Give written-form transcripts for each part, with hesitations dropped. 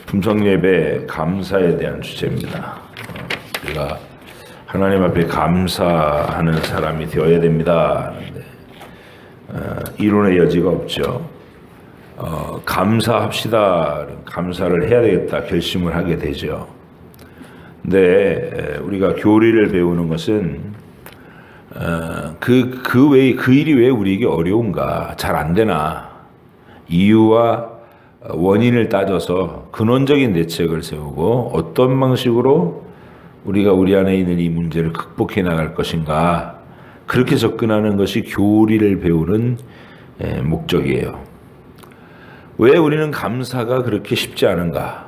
품성예배 감사에 대한 주제입니다. 우리가 하나님 앞에 감사하는 사람이 되어야 됩니다. 이론의 여지가 없죠. 감사합시다. 감사를 해야 되겠다 결심을 하게 되죠. 근데 우리가 교리를 배우는 것은 그 일이 왜 우리에게 어려운가, 잘 안 되나, 이유와 원인을 따져서 근원적인 대책을 세우고 어떤 방식으로 우리가 우리 안에 있는 이 문제를 극복해 나갈 것인가, 그렇게 접근하는 것이 교리를 배우는 목적이에요. 왜 우리는 감사가 그렇게 쉽지 않은가?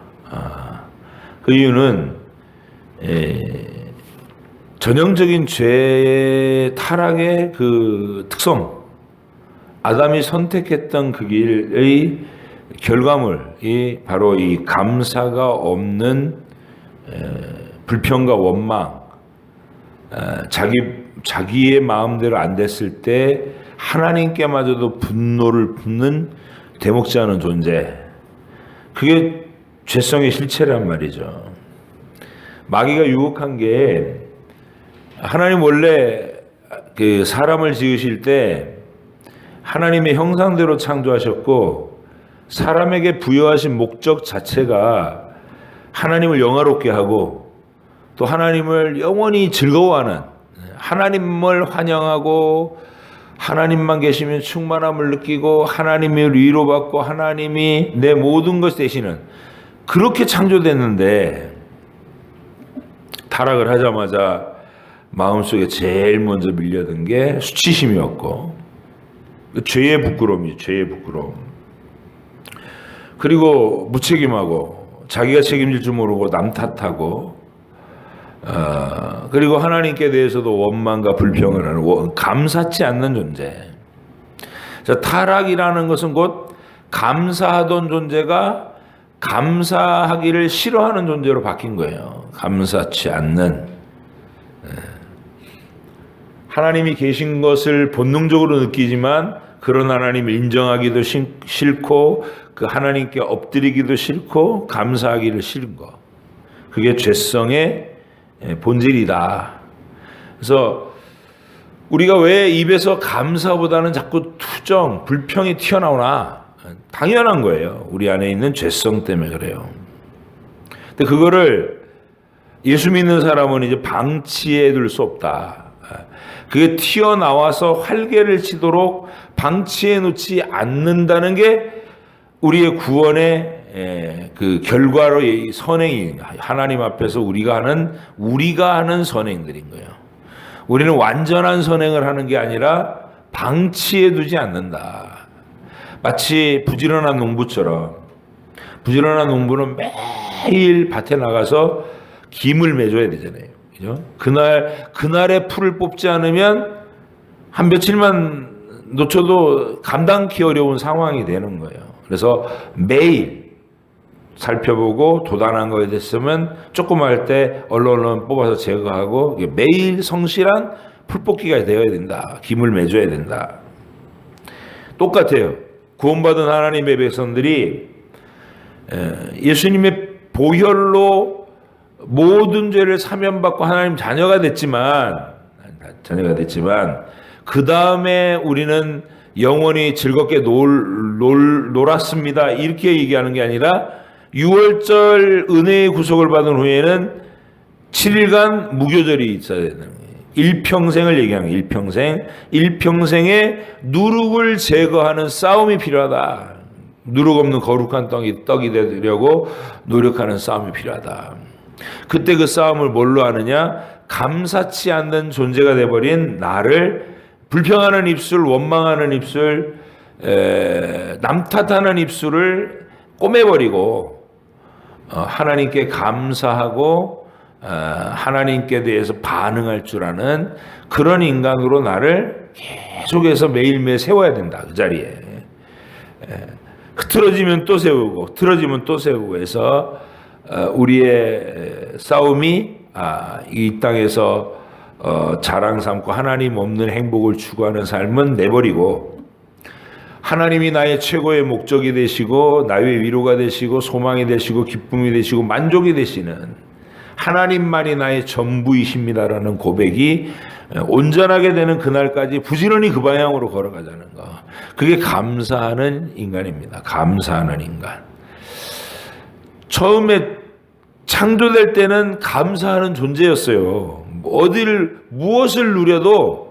그 이유는 전형적인 죄의 타락의 그 특성, 아담이 선택했던 그 길의 결과물이 바로 이 감사가 없는 불평과 원망, 자기의 마음대로 안 됐을 때 하나님께마저도 분노를 품는 대목지 않은 존재, 그게 죄성의 실체란 말이죠. 마귀가 유혹한 게, 하나님 원래 그 사람을 지으실 때 하나님의 형상대로 창조하셨고, 사람에게 부여하신 목적 자체가 하나님을 영화롭게 하고 또 하나님을 영원히 즐거워하는, 하나님을 환영하고 하나님만 계시면 충만함을 느끼고 하나님을 위로받고 하나님이 내 모든 것이 되시는, 그렇게 창조됐는데 타락을 하자마자 마음속에 제일 먼저 밀려든 게 수치심이었고, 죄의 부끄러움이죠. 죄의 부끄러움. 그리고 무책임하고 자기가 책임질 줄 모르고 남 탓하고, 그리고 하나님께 대해서도 원망과 불평을 하는, 감사치 않는 존재. 자, 타락이라는 것은 곧 감사하던 존재가 감사하기를 싫어하는 존재로 바뀐 거예요. 감사치 않는. 하나님이 계신 것을 본능적으로 느끼지만 그런 하나님을 인정하기도 싫고 그 하나님께 엎드리기도 싫고 감사하기를 싫은 거, 그게 죄성의 본질이다. 그래서 우리가 왜 입에서 감사보다는 자꾸 투정, 불평이 튀어나오나? 당연한 거예요. 우리 안에 있는 죄성 때문에 그래요. 근데 그거를 예수 믿는 사람은 이제 방치해 둘 수 없다. 그게 튀어나와서 활개를 치도록 방치해 놓지 않는다는 게 우리의 구원의 그 결과로 이 선행이, 하나님 앞에서 우리가 하는 선행들인 거예요. 우리는 완전한 선행을 하는 게 아니라 방치해 두지 않는다. 마치 부지런한 농부처럼, 부지런한 농부는 매일 밭에 나가서 김을 매줘야 되잖아요. 그죠? 그날의 풀을 뽑지 않으면 한 며칠만 놓쳐도 감당하기 어려운 상황이 되는 거예요. 그래서 매일 살펴보고 도단한 거에 됐으면 조금 할 때 얼른 뽑아서 제거하고, 매일 성실한 풀 뽑기가 되어야 된다. 김을 매줘야 된다. 똑같아요. 구원받은 하나님의 백성들이 예수님의 보혈로 모든 죄를 사면받고 하나님 자녀가 됐지만 그 다음에 우리는 영원히 즐겁게 놀았습니다, 이렇게 얘기하는 게 아니라 6월절 은혜의 구속을 받은 후에는 7일간 무교절이 있어야 되는 거예요. 일평생을 얘기하는 거예요. 일평생에 누룩을 제거하는 싸움이 필요하다. 누룩 없는 거룩한 떡이 되려고 노력하는 싸움이 필요하다. 그때 그 싸움을 뭘로 하느냐? 감사치 않는 존재가 돼버린 나를, 불평하는 입술, 원망하는 입술, 남 탓하는 입술을 꼬매버리고 하나님께 감사하고 하나님께 대해서 반응할 줄 아는 그런 인간으로 나를 계속해서 매일매일 세워야 된다. 그 자리에 흐트러지면 또 세우고 틀어지면 또 세우고 해서 우리의 싸움이 이 땅에서 자랑 삼고 하나님 없는 행복을 추구하는 삶은 내버리고 하나님이 나의 최고의 목적이 되시고 나의 위로가 되시고 소망이 되시고 기쁨이 되시고 만족이 되시는 하나님만이 나의 전부이십니다라는 고백이 온전하게 되는 그날까지 부지런히 그 방향으로 걸어가자는 거. 그게 감사하는 인간입니다. 감사하는 인간. 처음에 창조될 때는 감사하는 존재였어요. 무엇을 누려도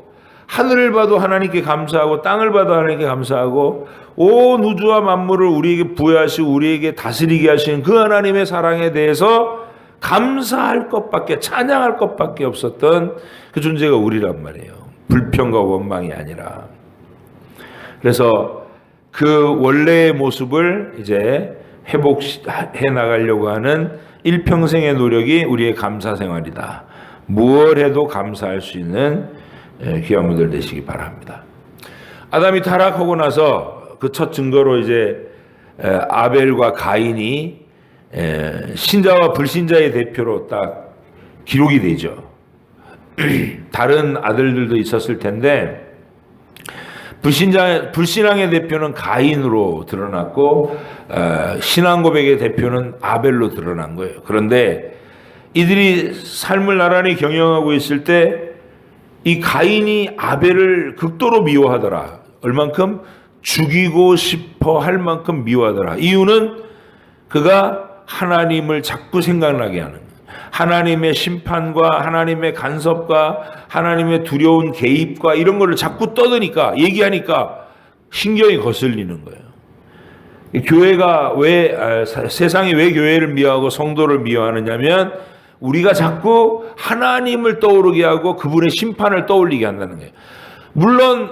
하늘을 봐도 하나님께 감사하고 땅을 봐도 하나님께 감사하고 온 우주와 만물을 우리에게 부여하시고 우리에게 다스리게 하시는 그 하나님의 사랑에 대해서 감사할 것밖에 찬양할 것밖에 없었던 그 존재가 우리란 말이에요. 불평과 원망이 아니라. 그래서 그 원래의 모습을 이제 회복해 나가려고 하는 일평생의 노력이 우리의 감사 생활이다. 무엇 해도 감사할 수 있는 귀한 분들 되시기 바랍니다. 아담이 타락하고 나서 그 첫 증거로 이제 아벨과 가인이 신자와 불신자의 대표로 딱 기록이 되죠. 다른 아들들도 있었을 텐데 불신앙의 대표는 가인으로 드러났고 신앙 고백의 대표는 아벨로 드러난 거예요. 그런데 이들이 삶을 나란히 경영하고 있을 때 이 가인이 아벨을 극도로 미워하더라. 얼만큼? 죽이고 싶어 할 만큼 미워하더라. 이유는 그가 하나님을 자꾸 생각나게 하는 거예요. 하나님의 심판과 하나님의 간섭과 하나님의 두려운 개입과 이런 거를 자꾸 떠드니까 얘기하니까 신경이 거슬리는 거예요. 세상이 왜 교회를 미워하고 성도를 미워하느냐면 우리가 자꾸 하나님을 떠오르게 하고 그분의 심판을 떠올리게 한다는 거예요. 물론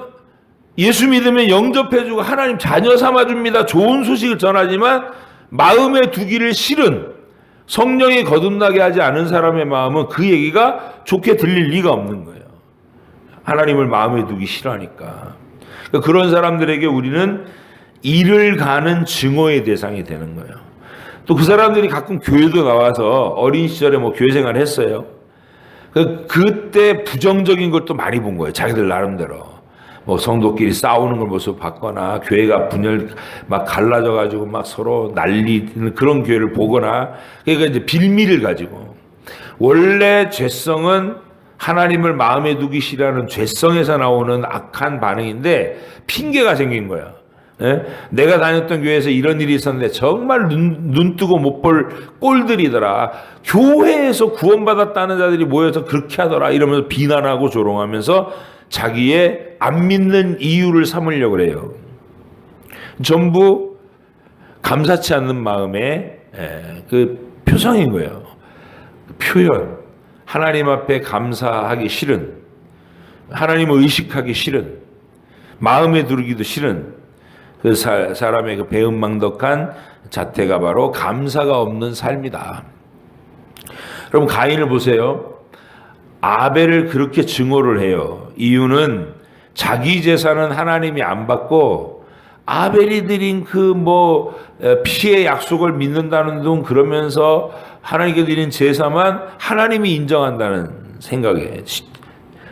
예수 믿으면 영접해주고 하나님 자녀 삼아줍니다. 좋은 소식을 전하지만 마음에 두기를 싫은 성령이 거듭나게 하지 않은 사람의 마음은 그 얘기가 좋게 들릴 리가 없는 거예요. 하나님을 마음에 두기 싫어하니까. 그런 사람들에게 우리는 이를 가는 증오의 대상이 되는 거예요. 또 그 사람들이 가끔 교회도 나와서 어린 시절에 교회 생활을 했어요. 그때 부정적인 것도 많이 본 거예요. 자기들 나름대로. 성도끼리 싸우는 걸 모습 봤거나 교회가 분열 막 갈라져 가지고 막 서로 난리는 그런 교회를 보거나 그러니까 이제 빌미를 가지고 원래 죄성은 하나님을 마음에 두기 싫어하는 죄성에서 나오는 악한 반응인데 핑계가 생긴 거야. 예? 내가 다녔던 교회에서 이런 일이 있었는데 정말 눈 뜨고 못 볼 꼴들이더라. 교회에서 구원받았다는 자들이 모여서 그렇게 하더라. 이러면서 비난하고 조롱하면서 자기의 안 믿는 이유를 삼으려고 그래요. 전부 감사치 않는 마음의 그 표정인 거예요. 표현. 하나님 앞에 감사하기 싫은, 하나님을 의식하기 싫은, 마음에 두르기도 싫은 그 사람의 그 배은망덕한 자태가 바로 감사가 없는 삶이다. 여러분 가인을 보세요. 아벨을 그렇게 증오를 해요. 이유는 자기 재산은 하나님이 안 받고 아벨이 드린 피의 약속을 믿는다는 둥 그러면서 하나님께 드린 제사만 하나님이 인정한다는 생각에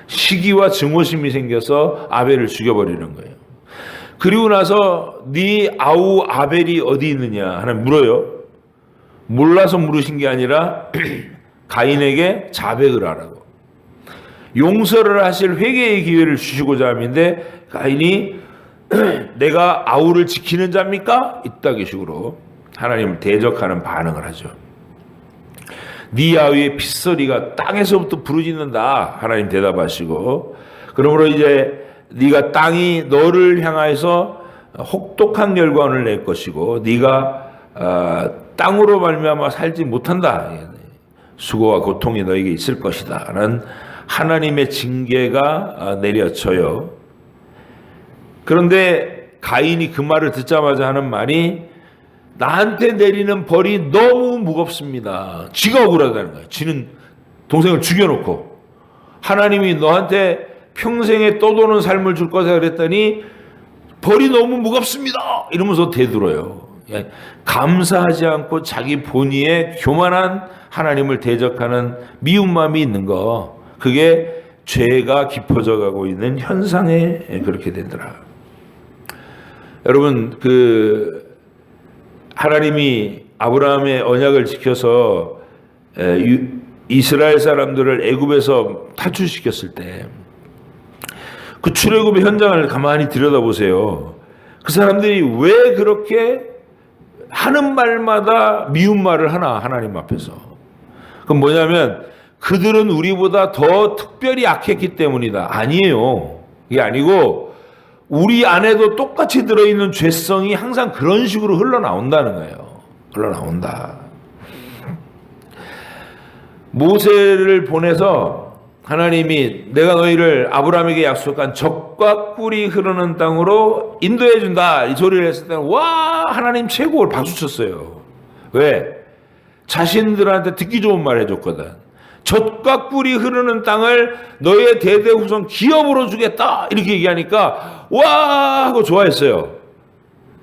시기와 증오심이 생겨서 아벨을 죽여버리는 거예요. 그리고 나서 네 아우 아벨이 어디 있느냐 하나님 물어요. 몰라서 물으신 게 아니라 가인에게 자백을 하라고. 용서를 하실 회개의 기회를 주시고자 함인데 가인이 내가 아우를 지키는 자입니까? 이따기 식으로 하나님을 대적하는 반응을 하죠. 네 아우의 핏소리가 땅에서부터 부르짖는다. 하나님 대답하시고 그러므로 이제 네가 땅이 너를 향하여서 혹독한 결과를 낼 것이고 네가 땅으로 말미암아 살지 못한다. 수고와 고통이 너에게 있을 것이다. 라는 하나님의 징계가 내려져요. 그런데 가인이 그 말을 듣자마자 하는 말이 나한테 내리는 벌이 너무 무겁습니다. 지가 억울하다는 거예요. 지는 동생을 죽여놓고 하나님이 너한테 평생에 떠도는 삶을 줄 거다 그랬더니 벌이 너무 무겁습니다. 이러면서 대들어요. 감사하지 않고 자기 본의의 교만한 하나님을 대적하는 미운 마음이 있는 거. 그게 죄가 깊어져 가고 있는 현상에 그렇게 되더라. 여러분, 하나님이 아브라함의 언약을 지켜서 이스라엘 사람들을 애굽에서 탈출시켰을 때 그 출애굽의 현장을 가만히 들여다보세요. 그 사람들이 왜 그렇게 하는 말마다 미운 말을 하나, 하나님 앞에서. 그건 뭐냐면 그들은 우리보다 더 특별히 악했기 때문이다. 아니에요. 이게 아니고 우리 안에도 똑같이 들어있는 죄성이 항상 그런 식으로 흘러나온다는 거예요. 흘러나온다. 모세를 보내서 하나님이 내가 너희를 아브라함에게 약속한 젖과 꿀이 흐르는 땅으로 인도해 준다 이 소리를 했을 때는 와 하나님 최고 박수 쳤어요. 왜? 자신들한테 듣기 좋은 말 해줬거든. 젖과 꿀이 흐르는 땅을 너희의 대대 후손 기업으로 주겠다 이렇게 얘기하니까 와 하고 좋아했어요.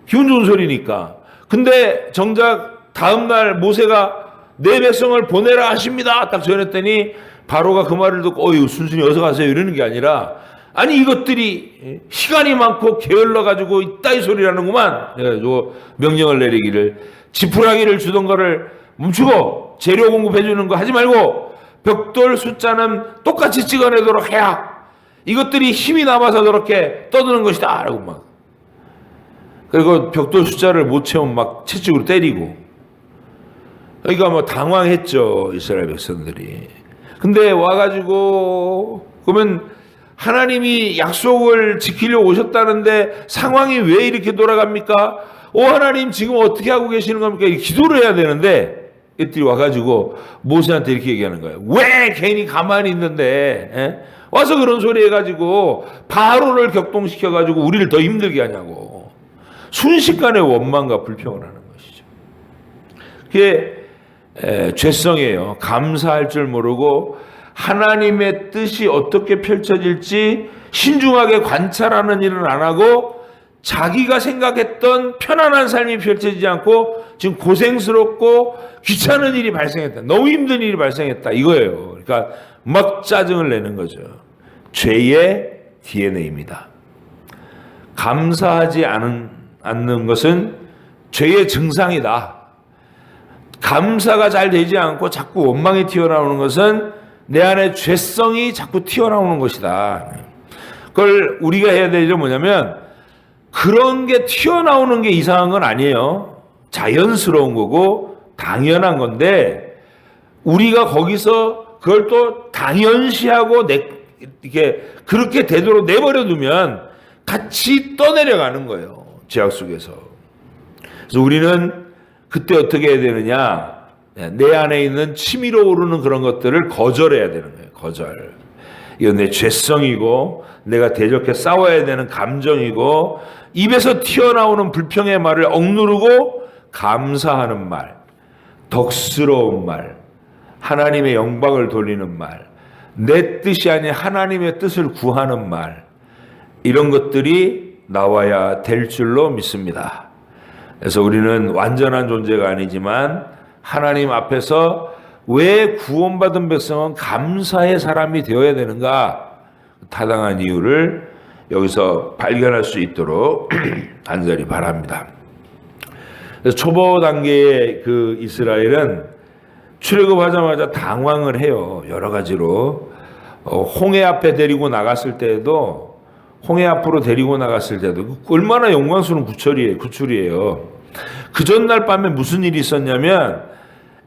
기분 좋은 소리니까. 근데 정작 다음날 모세가 내 백성을 보내라 하십니다 딱 전했더니 바로가 그 말을 듣고 순순히 어서 가세요 이러는 게 아니라 아니 이것들이 시간이 많고 게을러 가지고 이따위 소리를 하는구만. 그래가지고 명령을 내리기를 지푸라기를 주던 거를 멈추고 재료 공급해 주는 거 하지 말고 벽돌 숫자는 똑같이 찍어내도록 해야 이것들이 힘이 남아서 그렇게 떠드는 것이다 라고 막. 그리고 벽돌 숫자를 못 채우면 막 채찍으로 때리고. 그러니까 뭐 당황했죠 이스라엘 백성들이. 근데 와가지고 그러면 하나님이 약속을 지키려고 오셨다는데 상황이 왜 이렇게 돌아갑니까? 하나님 지금 어떻게 하고 계시는 겁니까? 기도를 해야 되는데 이들이 와가지고 모세한테 이렇게 얘기하는 거예요. 왜 괜히 가만히 있는데 와서 그런 소리 해가지고 바로를 격동시켜가지고 우리를 더 힘들게 하냐고. 순식간에 원망과 불평을 하는 것이죠. 그게 죄성이에요. 감사할 줄 모르고 하나님의 뜻이 어떻게 펼쳐질지 신중하게 관찰하는 일은 안 하고 자기가 생각했던 편안한 삶이 펼쳐지지 않고 지금 고생스럽고 귀찮은 일이 발생했다. 너무 힘든 일이 발생했다. 이거예요. 그러니까 막 짜증을 내는 거죠. 죄의 DNA입니다. 감사하지 않는 것은 죄의 증상이다. 감사가 잘 되지 않고 자꾸 원망이 튀어나오는 것은 내 안에 죄성이 자꾸 튀어나오는 것이다. 그걸 우리가 해야 될 일은 뭐냐면 그런 게 튀어나오는 게 이상한 건 아니에요. 자연스러운 거고 당연한 건데 우리가 거기서 그걸 또 당연시하고 이렇게 그렇게 되도록 내버려 두면 같이 떠내려가는 거예요. 죄악 속에서. 그래서 우리는 그때 어떻게 해야 되느냐? 내 안에 있는 치밀어 오르는 그런 것들을 거절해야 되는 거예요. 거절. 이건 내 죄성이고 내가 대적해 싸워야 되는 감정이고 입에서 튀어나오는 불평의 말을 억누르고 감사하는 말, 덕스러운 말, 하나님의 영광을 돌리는 말, 내 뜻이 아닌 하나님의 뜻을 구하는 말, 이런 것들이 나와야 될 줄로 믿습니다. 그래서 우리는 완전한 존재가 아니지만 하나님 앞에서 왜 구원받은 백성은 감사의 사람이 되어야 되는가? 타당한 이유를 여기서 발견할 수 있도록 간절히 바랍니다. 그래서 초보 단계의 그 이스라엘은 출애굽하자마자 당황을 해요. 여러 가지로. 홍해 앞에 데리고 나갔을 때에도 홍해 앞으로 데리고 나갔을 때도 얼마나 영광스러운 구출이에요. 그 전날 밤에 무슨 일이 있었냐면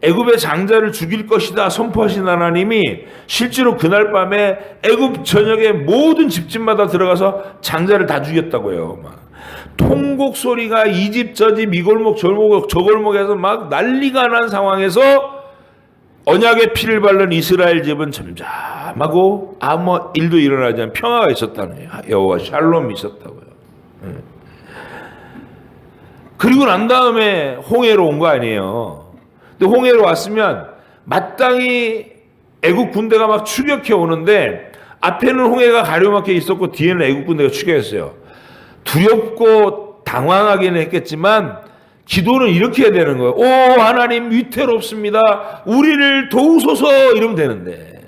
애굽의 장자를 죽일 것이다 선포하신 하나님이 실제로 그날 밤에 애굽 전역의 모든 집집마다 들어가서 장자를 다 죽였다고요. 막 통곡 소리가 이 집 저 집 이 골목 저 골목에서 막 난리가 난 상황에서 언약의 피를 바른 이스라엘 집은 잠잠하고 아무 일도 일어나지 않은 평화가 있었다는 거예요. 여호와 샬롬이 있었다고요. 그리고 난 다음에 홍해로 온 거 아니에요. 근데 홍해로 왔으면 마땅히 애국 군대가 막 추격해 오는데 앞에는 홍해가 가려막혀 있었고 뒤에는 애국 군대가 추격했어요. 두렵고 당황하기는 했겠지만 기도는 이렇게 해야 되는 거예요. 오 하나님 위태롭습니다. 우리를 도우소서 이러면 되는데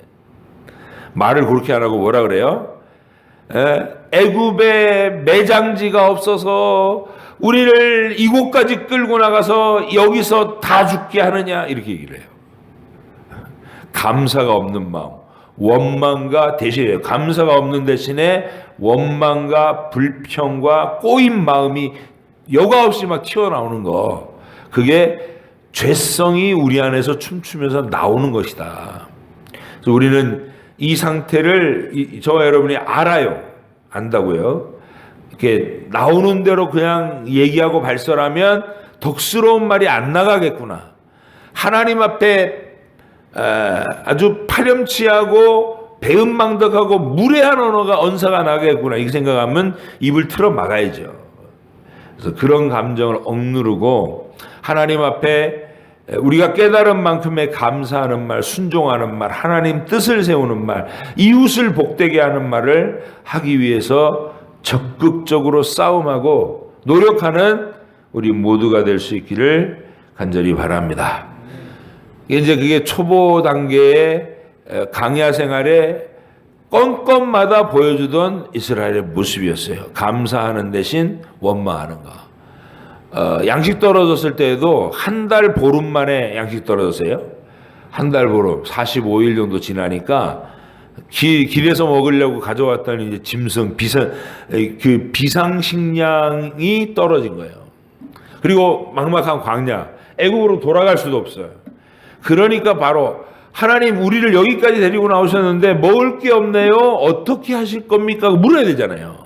말을 그렇게 안 하고 뭐라 그래요? 애굽에 매장지가 없어서 우리를 이곳까지 끌고 나가서 여기서 다 죽게 하느냐 이렇게 얘기를 해요. 감사가 없는 마음, 원망과 대신에 감사가 없는 대신에 원망과 불평과 꼬인 마음이 여과 없이 막 튀어나오는 거, 그게 죄성이 우리 안에서 춤추면서 나오는 것이다. 그래서 우리는 이 상태를 저와 여러분이 알아요. 안다고요. 이렇게 나오는 대로 그냥 얘기하고 발설하면 덕스러운 말이 안 나가겠구나. 하나님 앞에 아주 파렴치하고 배은망덕하고 무례한 언어가 언사가 나겠구나 이렇게 생각하면 입을 틀어 막아야죠. 그래서 그런 감정을 억누르고 하나님 앞에 우리가 깨달은 만큼의 감사하는 말, 순종하는 말, 하나님 뜻을 세우는 말, 이웃을 복되게 하는 말을 하기 위해서 적극적으로 싸움하고 노력하는 우리 모두가 될 수 있기를 간절히 바랍니다. 이제 그게 초보 단계의 강야 생활에 건건마다 보여주던 이스라엘의 모습이었어요. 감사하는 대신 원망하는 거. 양식 떨어졌을 때에도 한 달 보름 만에 양식 떨어졌어요. 한 달 보름, 45일 정도 지나니까 길에서 먹으려고 가져왔던 이제 짐승, 비상식량이 떨어진 거예요. 그리고 막막한 광야, 애국으로 돌아갈 수도 없어요. 그러니까 바로 하나님 우리를 여기까지 데리고 나오셨는데 먹을 게 없네요. 어떻게 하실 겁니까? 물어야 되잖아요.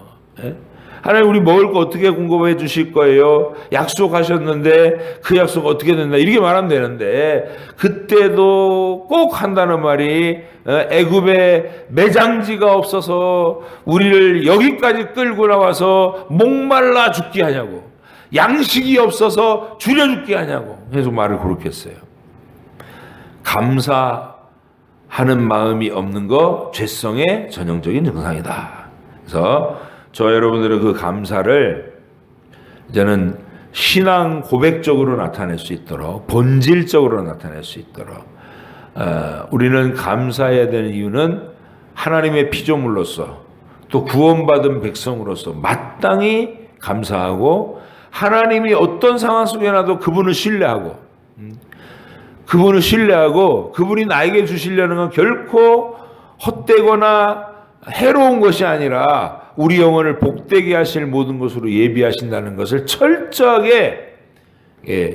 예? 하나님 우리 먹을 거 어떻게 공급해 주실 거예요? 약속하셨는데 그 약속 어떻게 된다? 이렇게 말하면 되는데 그때도 꼭 한다는 말이 애굽에 매장지가 없어서 우리를 여기까지 끌고 나와서 목말라 죽게 하냐고, 양식이 없어서 줄여 죽게 하냐고 계속 말을 그렇게 했어요. 감사하는 마음이 없는 거 죄성의 전형적인 증상이다. 그래서 저 여러분들의 그 감사를 이제는 신앙 고백적으로 나타낼 수 있도록, 본질적으로 나타낼 수 있도록 우리는 감사해야 되는 이유는 하나님의 피조물로서 또 구원받은 백성으로서 마땅히 감사하고, 하나님이 어떤 상황 속에 나도 그분을 신뢰하고 그분이 나에게 주시려는 건 결코 헛되거나 해로운 것이 아니라 우리 영혼을 복되게 하실 모든 것으로 예비하신다는 것을 철저하게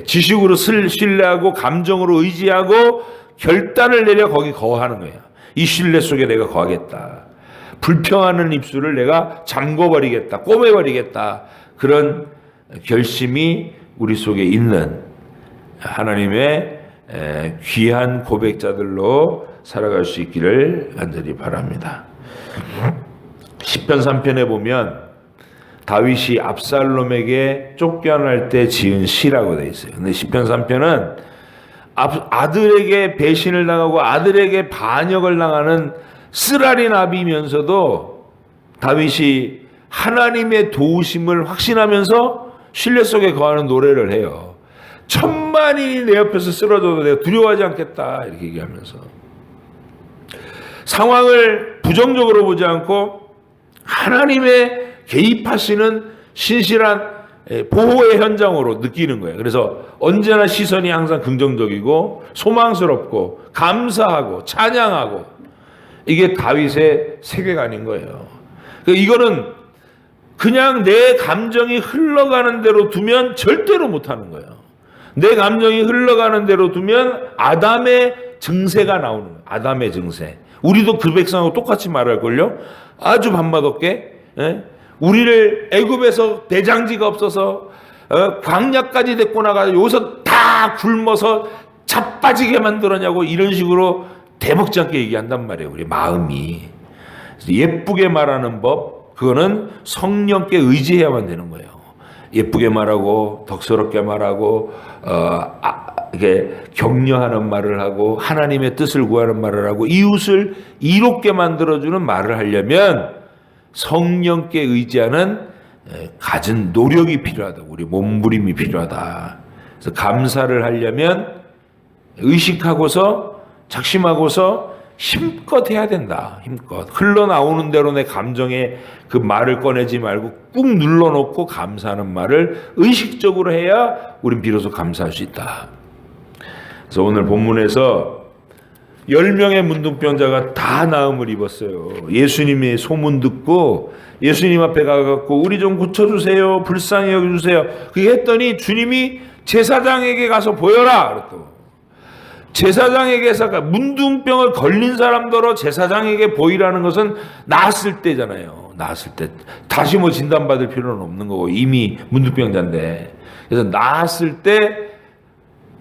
지식으로 신뢰하고 감정으로 의지하고 결단을 내려 거기 거하는 거예요. 이 신뢰 속에 내가 거하겠다. 불평하는 입술을 내가 잠궈버리겠다. 꼬매버리겠다. 그런 결심이 우리 속에 있는 하나님의 귀한 고백자들로 살아갈 수 있기를 간절히 바랍니다. 시편 3편에 보면 다윗이 압살롬에게 쫓겨날 때 지은 시라고 되어 있어요. 근데 시편 3편은 아들에게 배신을 당하고 아들에게 반역을 당하는 쓰라린 아비면서도 다윗이 하나님의 도우심을 확신하면서 신뢰 속에 거하는 노래를 해요. 천만이 내 옆에서 쓰러져도 내가 두려워하지 않겠다 이렇게 얘기하면서 상황을 부정적으로 보지 않고 하나님의 개입하시는 신실한 보호의 현장으로 느끼는 거예요. 그래서 언제나 시선이 항상 긍정적이고 소망스럽고 감사하고 찬양하고, 이게 다윗의 세계관인 거예요. 이거는 그냥 내 감정이 흘러가는 대로 두면 절대로 못하는 거예요. 내 감정이 흘러가는 대로 두면 아담의 증세가 나오는 거예요. 아담의 증세. 우리도 그 백성하고 똑같이 말할걸요. 아주 반맛없게 우리를 애굽에서 대장지가 없어서 광야까지 데리고 나가서 여기서 다 굶어서 자빠지게 만들었냐고 이런 식으로 대먹지 않게 얘기한단 말이에요. 우리 마음이. 예쁘게 말하는 법, 그거는 성령께 의지해야만 되는 거예요. 예쁘게 말하고 덕스럽게 말하고 이렇게 격려하는 말을 하고 하나님의 뜻을 구하는 말을 하고 이웃을 이롭게 만들어주는 말을 하려면 성령께 의지하는 갖은 노력이 필요하다. 우리 몸부림이 필요하다. 그래서 감사를 하려면 의식하고서 작심하고서 힘껏 해야 된다. 힘껏. 흘러나오는 대로 내 감정에 그 말을 꺼내지 말고 꾹 눌러놓고 감사하는 말을 의식적으로 해야 우린 비로소 감사할 수 있다. 그래서 오늘 본문에서 10명의 문둥병자가 다 나음을 입었어요. 예수님의 소문 듣고 예수님 앞에 가갖고 우리 좀 고쳐주세요. 불쌍히 여겨주세요. 그렇게 했더니 주님이 제사장에게 가서 보여라. 그랬고 제사장에게서 문둥병을 걸린 사람더러 제사장에게 보이라는 것은 나았을 때잖아요. 나았을 때 다시 뭐 진단받을 필요는 없는 거고 이미 문둥병자인데 그래서 나았을 때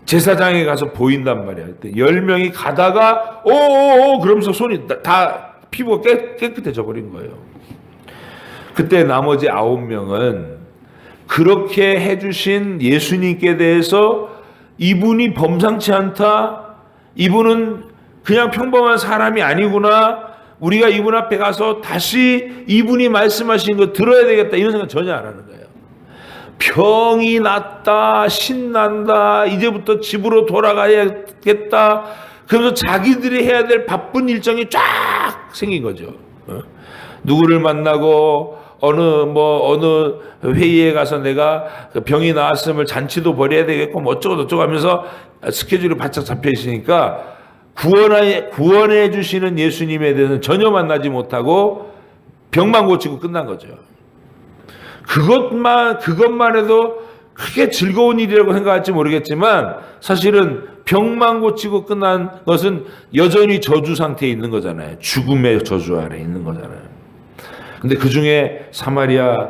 제사장에 가서 보인단 말이야. 10명이 가다가 오오오 그러면서 손이 다 피부가 깨끗해져 버린 거예요. 그때 나머지 9명은 그렇게 해주신 예수님께 대해서 이분이 범상치 않다. 이분은 그냥 평범한 사람이 아니구나. 우리가 이분 앞에 가서 다시 이분이 말씀하신 거 들어야 되겠다. 이런 생각 전혀 안 하는 거예요. 병이 났다. 신난다. 이제부터 집으로 돌아가야겠다. 그러면서 자기들이 해야 될 바쁜 일정이 쫙 생긴 거죠. 누구를 만나고 어느 회의에 가서 내가 병이 나왔음을 잔치도 벌여야 되겠고 뭐 어쩌고 저쩌고 하면서 스케줄이 바짝 잡혀 있으니까 구원해 주시는 예수님에 대해서는 전혀 만나지 못하고 병만 고치고 끝난 거죠. 그것만 해도 크게 즐거운 일이라고 생각할지 모르겠지만 사실은 병만 고치고 끝난 것은 여전히 저주 상태에 있는 거잖아요. 죽음의 저주 아래 있는 거잖아요. 근데 그 중에 사마리아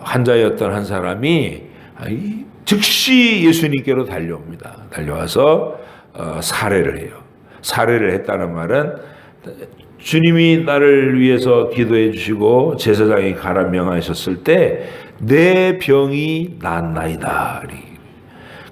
환자였던 한 사람이 즉시 예수님께로 달려옵니다. 달려와서 살해를 해요. 살해를 했다는 말은 주님이 나를 위해서 기도해 주시고 제사장이 가라 명하셨을 때 내 병이 낫나이다.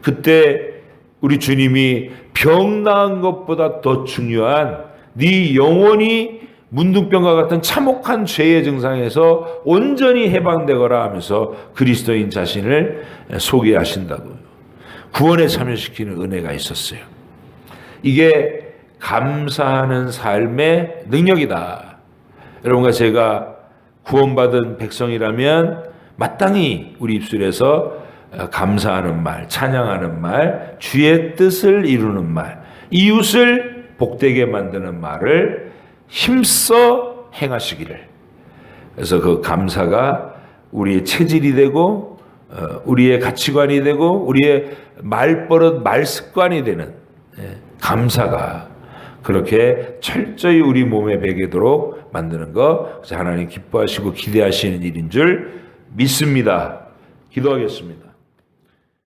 그때 우리 주님이 병 나은 것보다 더 중요한 네 영혼이 문둥병과 같은 참혹한 죄의 증상에서 온전히 해방되거라 하면서 그리스도인 자신을 소개하신다고요. 구원에 참여시키는 은혜가 있었어요. 이게 감사하는 삶의 능력이다. 여러분과 제가 구원받은 백성이라면 마땅히 우리 입술에서 감사하는 말, 찬양하는 말, 주의 뜻을 이루는 말, 이웃을 복되게 만드는 말을 힘써 행하시기를. 그래서 그 감사가 우리의 체질이 되고 우리의 가치관이 되고 우리의 말버릇, 말습관이 되는 감사가 그렇게 철저히 우리 몸에 배기도록 만드는 것 하나님 기뻐하시고 기대하시는 일인 줄 믿습니다. 기도하겠습니다.